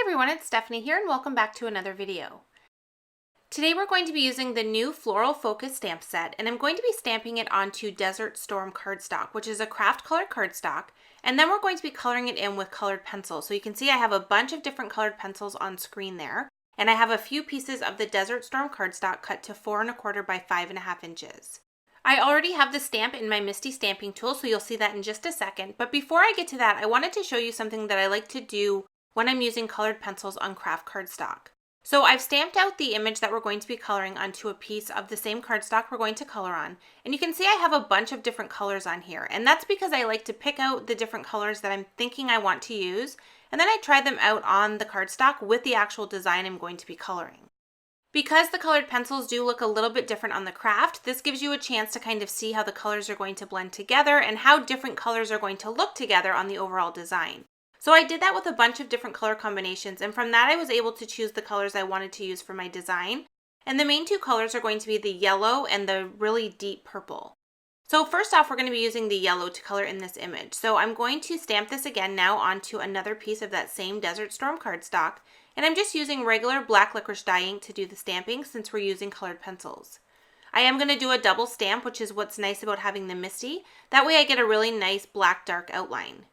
everyone, it's Stephanie here and welcome back to another video. Today we're going to be using the new Floral Focus stamp set, and I'm going to be stamping it onto Desert Storm cardstock, which is a Kraft colored cardstock, and then we're going to be coloring it in with colored pencils. So you can see I have a bunch of different colored pencils on screen there, and I have a few pieces of the Desert Storm cardstock cut to 4 1/4 by 5 1/2 inches. I already have the stamp in my MISTI stamping tool, so you'll see that in just a second, but before I get to that, I wanted to show you something that I like to do when I'm using colored pencils on Kraft cardstock. So I've stamped out the image that we're going to be coloring onto a piece of the same cardstock we're going to color on. And you can see I have a bunch of different colors on here. And that's because I like to pick out the different colors that I'm thinking I want to use. And then I try them out on the cardstock with the actual design I'm going to be coloring. Because the colored pencils do look a little bit different on the Kraft, this gives you a chance to kind of see how the colors are going to blend together and how different colors are going to look together on the overall design. So I did that with a bunch of different color combinations, and from that I was able to choose the colors I wanted to use for my design. And the main two colors are going to be the yellow and the really deep purple. So first off, we're going to be using the yellow to color in this image. So I'm going to stamp this again now onto another piece of that same Desert Storm cardstock, and I'm just using regular black licorice dye ink to do the stamping since we're using colored pencils. I am going to do a double stamp, which is what's nice about having the MISTI. That way I get a really nice black dark outline.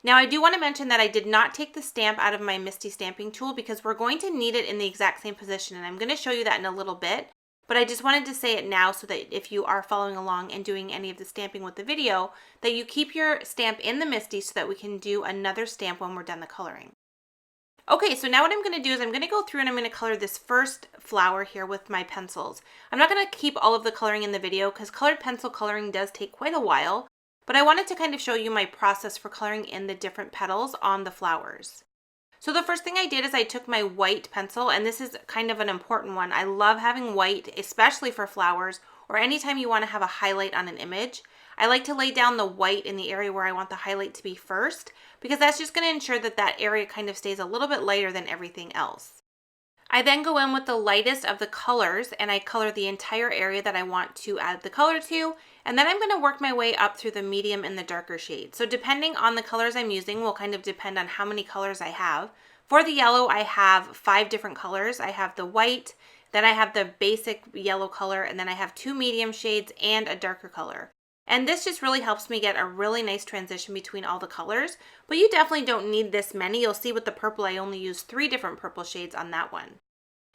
Now I do want to mention that I did not take the stamp out of my MISTI stamping tool because we're going to need it in the exact same position, and I'm going to show you that in a little bit, but I just wanted to say it now so that if you are following along and doing any of the stamping with the video, that you keep your stamp in the MISTI so that we can do another stamp when we're done the coloring. Okay, so now what I'm going to do is I'm going to go through and I'm going to color this first flower here with my pencils. I'm not going to keep all of the coloring in the video because colored pencil coloring does take quite a while. But I wanted to kind of show you my process for coloring in the different petals on the flowers. So the first thing I did is I took my white pencil, and this is kind of an important one. I love having white, especially for flowers or anytime you want to have a highlight on an image. I like to lay down the white in the area where I want the highlight to be first, because that's just going to ensure that that area kind of stays a little bit lighter than everything else. I then go in with the lightest of the colors and I color the entire area that I want to add the color to, and then I'm going to work my way up through the medium and the darker shade. So depending on the colors I'm using will kind of depend on how many colors I have. For the yellow, I have 5 different colors. I have the white, then I have the basic yellow color, and then I have 2 medium shades and a darker color. And this just really helps me get a really nice transition between all the colors, but you definitely don't need this many. You'll see with the purple, I only used 3 different purple shades on that one.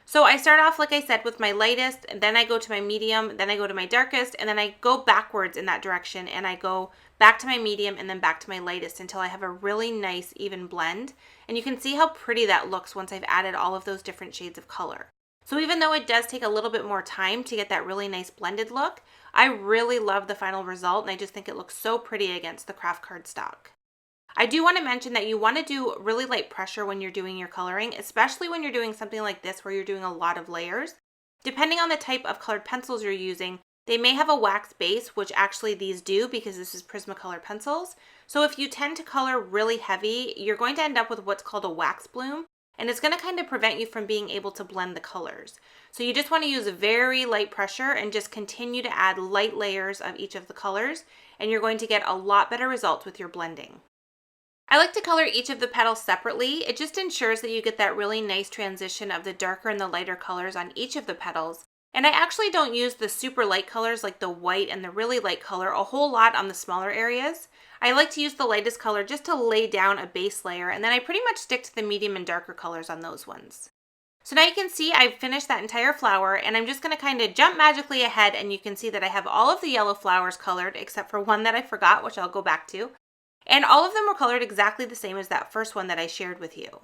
So I start off, like I said, with my lightest, and then I go to my medium, then I go to my darkest, and then I go backwards in that direction, and I go back to my medium and then back to my lightest until I have a really nice even blend. And you can see how pretty that looks once I've added all of those different shades of color. So even though it does take a little bit more time to get that really nice blended look, I really love the final result, and I just think it looks so pretty against the Kraft cardstock. I do want to mention that you want to do really light pressure when you're doing your coloring, especially when you're doing something like this where you're doing a lot of layers. Depending on the type of colored pencils you're using, they may have a wax base, which actually these do because this is Prismacolor pencils. So if you tend to color really heavy, you're going to end up with what's called a wax bloom, and it's going to kind of prevent you from being able to blend the colors. So you just want to use very light pressure and just continue to add light layers of each of the colors, and you're going to get a lot better results with your blending. I like to color each of the petals separately. It just ensures that you get that really nice transition of the darker and the lighter colors on each of the petals. And I actually don't use the super light colors like the white and the really light color a whole lot on the smaller areas. I like to use the lightest color just to lay down a base layer, and then I pretty much stick to the medium and darker colors on those ones. So now you can see I've finished that entire flower, and I'm just going to kind of jump magically ahead, and you can see that I have all of the yellow flowers colored except for one that I forgot, which I'll go back to. And all of them were colored exactly the same as that first one that I shared with you.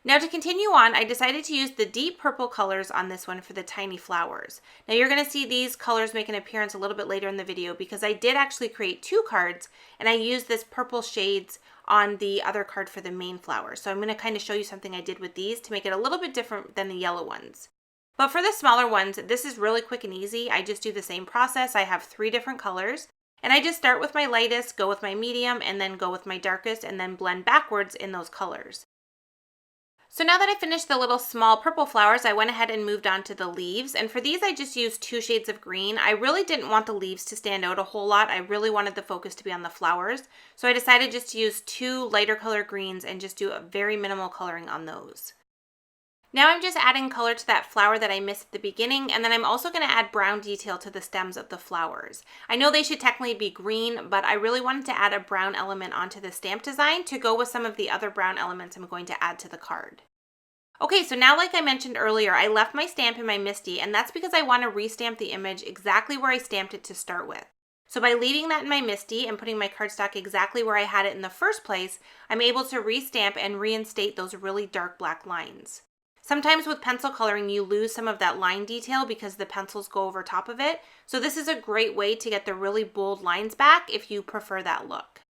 Now to continue on, I decided to use the deep purple colors on this one for the tiny flowers. Now you're going to see these colors make an appearance a little bit later in the video because I did actually create 2 cards, and I used this purple shades on the other card for the main flower. So I'm going to kind of show you something I did with these to make it a little bit different than the yellow ones. But for the smaller ones, this is really quick and easy. I just do the same process. I have 3 different colors. And I just start with my lightest, go with my medium, and then go with my darkest, and then blend backwards in those colors. So now that I finished the little small purple flowers, I went ahead and moved on to the leaves. And for these, I just used 2 shades of green. I really didn't want the leaves to stand out a whole lot. I really wanted the focus to be on the flowers. So I decided just to use 2 lighter color greens and just do a very minimal coloring on those. Now I'm just adding color to that flower that I missed at the beginning, and then I'm also going to add brown detail to the stems of the flowers. I know they should technically be green, but I really wanted to add a brown element onto the stamp design to go with some of the other brown elements I'm going to add to the card. Okay, so now like I mentioned earlier, I left my stamp in my MISTI, and that's because I want to restamp the image exactly where I stamped it to start with. So by leaving that in my MISTI and putting my cardstock exactly where I had it in the first place, I'm able to restamp and reinstate those really dark black lines. Sometimes with pencil coloring, you lose some of that line detail because the pencils go over top of it. So this is a great way to get the really bold lines back if you prefer that look.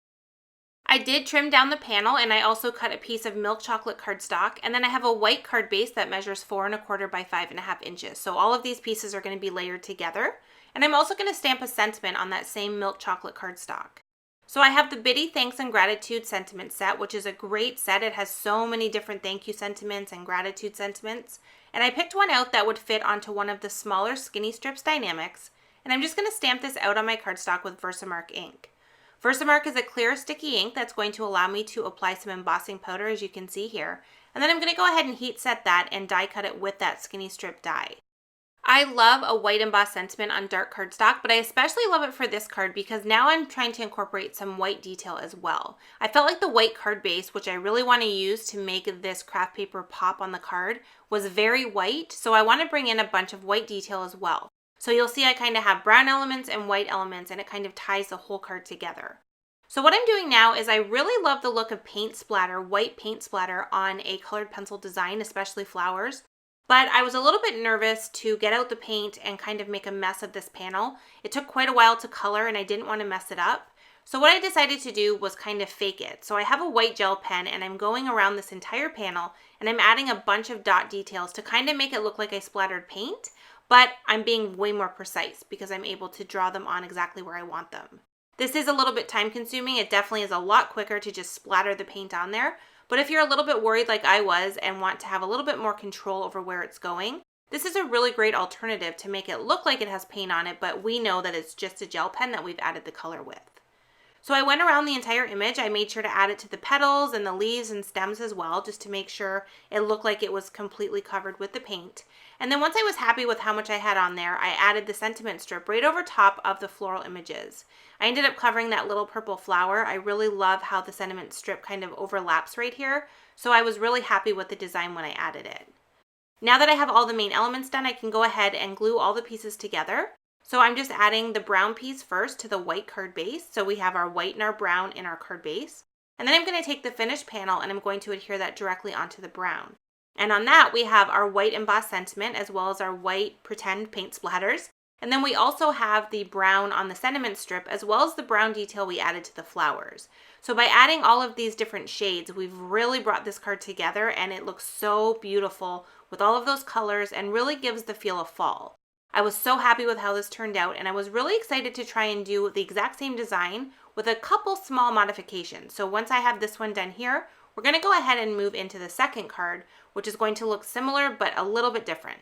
I did trim down the panel, and I also cut a piece of milk chocolate cardstock, and then I have a white card base that measures 4 1/4 by 5.5 inches. So all of these pieces are going to be layered together. And I'm also going to stamp a sentiment on that same milk chocolate cardstock. So I have the Biddy Thanks and Gratitude sentiment set, which is a great set. It has so many different thank you sentiments and gratitude sentiments. And I picked one out that would fit onto one of the smaller skinny strips Die-namics. And I'm just going to stamp this out on my cardstock with Versamark ink. Versamark is a clear sticky ink that's going to allow me to apply some embossing powder, as you can see here. And then I'm going to go ahead and heat set that and die cut it with that skinny strip die. I love a white embossed sentiment on dark cardstock, but I especially love it for this card because now I'm trying to incorporate some white detail as well. I felt like the white card base, which I really want to use to make this craft paper pop on the card, was very white, so I want to bring in a bunch of white detail as well. So you'll see I kind of have brown elements and white elements, and it kind of ties the whole card together. So what I'm doing now is I really love the look of paint splatter, white paint splatter on a colored pencil design, especially flowers. But I was a little bit nervous to get out the paint and kind of make a mess of this panel. It took quite a while to color and I didn't want to mess it up. So what I decided to do was kind of fake it. So I have a white gel pen and I'm going around this entire panel and I'm adding a bunch of dot details to kind of make it look like I splattered paint, but I'm being way more precise because I'm able to draw them on exactly where I want them. This is a little bit time consuming. It definitely is a lot quicker to just splatter the paint on there. But if you're a little bit worried like I was and want to have a little bit more control over where it's going, this is a really great alternative to make it look like it has paint on it, but we know that it's just a gel pen that we've added the color with. So I went around the entire image. I made sure to add it to the petals and the leaves and stems as well, just to make sure it looked like it was completely covered with the paint. And then once I was happy with how much I had on there, I added the sentiment strip right over top of the floral images. I ended up covering that little purple flower. I really love how the sentiment strip kind of overlaps right here, so I was really happy with the design when I added it. Now that I have all the main elements done, I can go ahead and glue all the pieces together. So I'm just adding the brown piece first to the white card base. So we have our white and our brown in our card base. And then I'm going to take the finished panel and I'm going to adhere that directly onto the brown. And on that we have our white embossed sentiment as well as our white pretend paint splatters. And then we also have the brown on the sentiment strip as well as the brown detail we added to the flowers. So by adding all of these different shades, we've really brought this card together and it looks so beautiful with all of those colors and really gives the feel of fall. I was so happy with how this turned out and I was really excited to try and do the exact same design with a couple small modifications. So once I have this one done here, we're going to go ahead and move into the second card, which is going to look similar but a little bit different.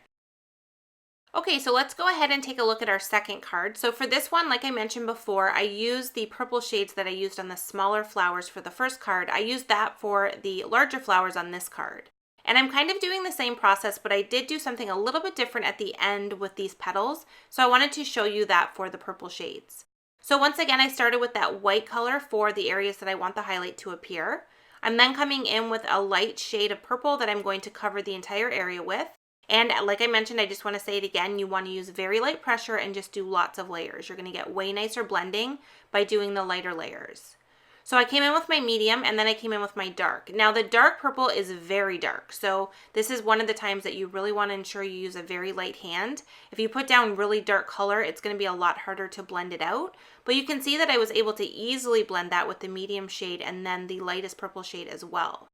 Okay, so let's go ahead and take a look at our second card. So for this one, like I mentioned before, I used the purple shades that I used on the smaller flowers for the first card. I used that for the larger flowers on this card. And I'm kind of doing the same process, but I did do something a little bit different at the end with these petals. So I wanted to show you that for the purple shades. So once again, I started with that white color for the areas that I want the highlight to appear. I'm then coming in with a light shade of purple that I'm going to cover the entire area with. And like I mentioned, I just want to say it again, you want to use very light pressure and just do lots of layers. You're going to get way nicer blending by doing the lighter layers. So I came in with my medium and then I came in with my dark. Now the dark purple is very dark. So this is one of the times that you really want to ensure you use a very light hand. If you put down really dark color, it's going to be a lot harder to blend it out. But you can see that I was able to easily blend that with the medium shade and then the lightest purple shade as well.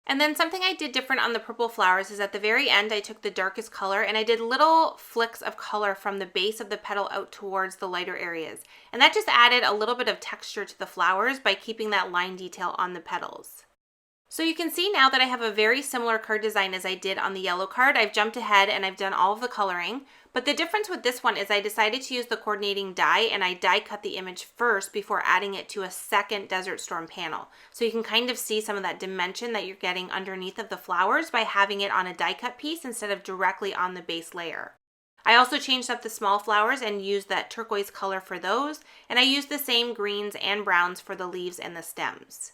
And then something I did different on the purple flowers is at the very end I took the darkest color and I did little flicks of color from the base of the petal out towards the lighter areas. And that just added a little bit of texture to the flowers by keeping that line detail on the petals. So you can see now that I have a very similar card design as I did on the yellow card. I've jumped ahead and I've done all of the coloring, But the difference with this one is I decided to use the coordinating die, and I die cut the image first before adding it to a second Desert Storm panel. So you can kind of see some of that dimension that you're getting underneath of the flowers by having it on a die cut piece instead of directly on the base layer. I also changed up the small flowers and used that turquoise color for those, and I used the same greens and browns for the leaves and the stems.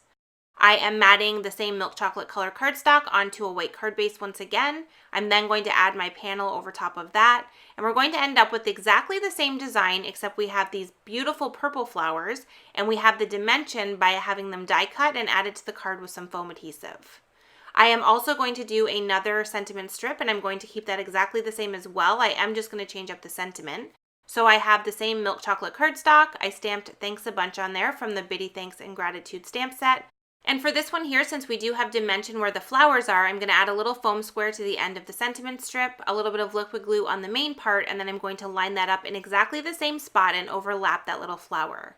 I am matting the same milk chocolate color cardstock onto a white card base once again. I'm then going to add my panel over top of that, and we're going to end up with exactly the same design, except we have these beautiful purple flowers, and we have the dimension by having them die cut and added to the card with some foam adhesive. I am also going to do another sentiment strip, and I'm going to keep that exactly the same as well. I am just going to change up the sentiment. So I have the same milk chocolate cardstock. I stamped Thanks a Bunch on there from the Bitty Thanks and Gratitude stamp set. And for this one here, since we do have dimension where the flowers are, I'm going to add a little foam square to the end of the sentiment strip, a little bit of liquid glue on the main part, and then I'm going to line that up in exactly the same spot and overlap that little flower.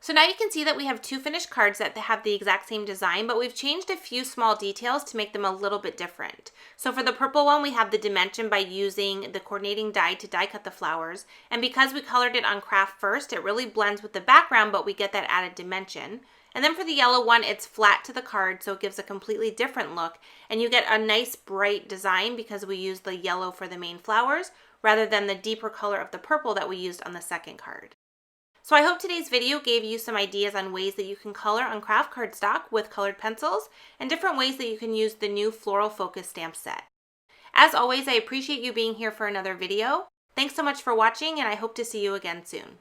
So now you can see that we have two finished cards that have the exact same design, but we've changed a few small details to make them a little bit different. So for the purple one, we have the dimension by using the coordinating die to die cut the flowers. And because we colored it on Kraft first, it really blends with the background, but we get that added dimension. And then for the yellow one, it's flat to the card, so it gives a completely different look. And you get a nice bright design because we used the yellow for the main flowers rather than the deeper color of the purple that we used on the second card. So I hope today's video gave you some ideas on ways that you can color on Kraft cardstock with colored pencils and different ways that you can use the new Floral Focus stamp set. As always, I appreciate you being here for another video. Thanks so much for watching, and I hope to see you again soon.